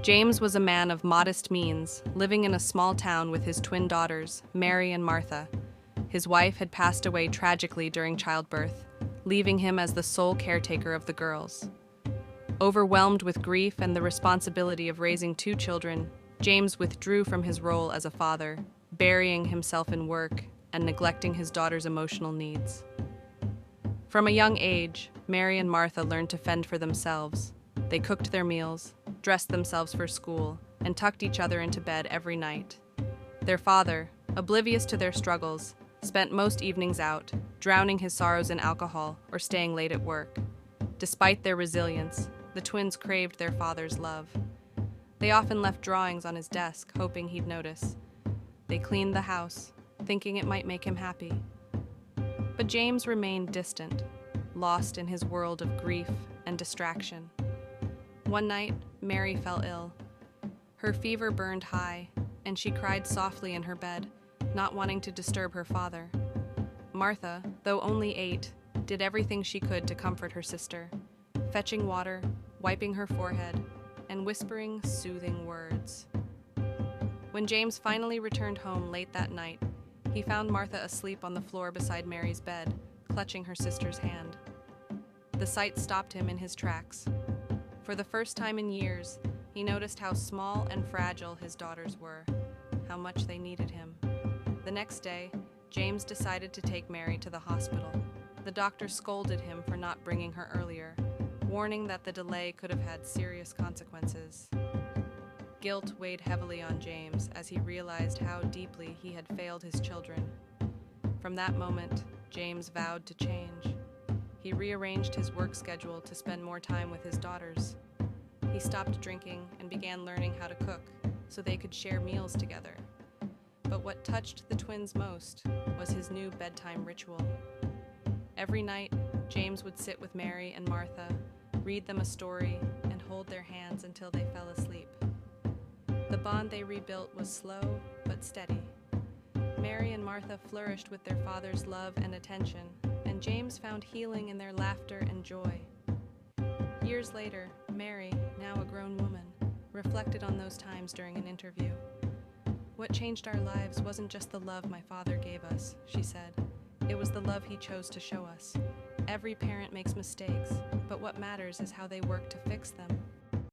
James was a man of modest means, living in a small town with his twin daughters, Mary and Martha. His wife had passed away tragically during childbirth, leaving him as the sole caretaker of the girls. Overwhelmed with grief and the responsibility of raising two children, James withdrew from his role as a father, burying himself in work and neglecting his daughters' emotional needs. From a young age, Mary and Martha learned to fend for themselves. They cooked their meals, dressed themselves for school, and tucked each other into bed every night. Their father, oblivious to their struggles, spent most evenings out, drowning his sorrows in alcohol or staying late at work. Despite their resilience, the twins craved their father's love. They often left drawings on his desk, hoping he'd notice. They cleaned the house, thinking it might make him happy. But James remained distant, lost in his world of grief and distraction. One night, Mary fell ill. Her fever burned high, and she cried softly in her bed, not wanting to disturb her father. Martha, though only 8, did everything she could to comfort her sister, fetching water, wiping her forehead, and whispering soothing words. When James finally returned home late that night, he found Martha asleep on the floor beside Mary's bed, clutching her sister's hand. The sight stopped him in his tracks. For the first time in years, he noticed how small and fragile his daughters were, how much they needed him. The next day, James decided to take Mary to the hospital. The doctor scolded him for not bringing her earlier, warning that the delay could have had serious consequences. Guilt weighed heavily on James as he realized how deeply he had failed his children. From that moment, James vowed to change. He rearranged his work schedule to spend more time with his daughters. He stopped drinking and began learning how to cook so they could share meals together. But what touched the twins most was his new bedtime ritual. Every night, James would sit with Mary and Martha, read them a story, and hold their hands until they fell asleep. The bond they rebuilt was slow but steady. Mary and Martha flourished with their father's love and attention, and James found healing in their laughter and joy. Years later, Mary, now a grown woman, reflected on those times during an interview. "What changed our lives wasn't just the love my father gave us," she said. "It was the love he chose to show us. Every parent makes mistakes, but what matters is how they work to fix them."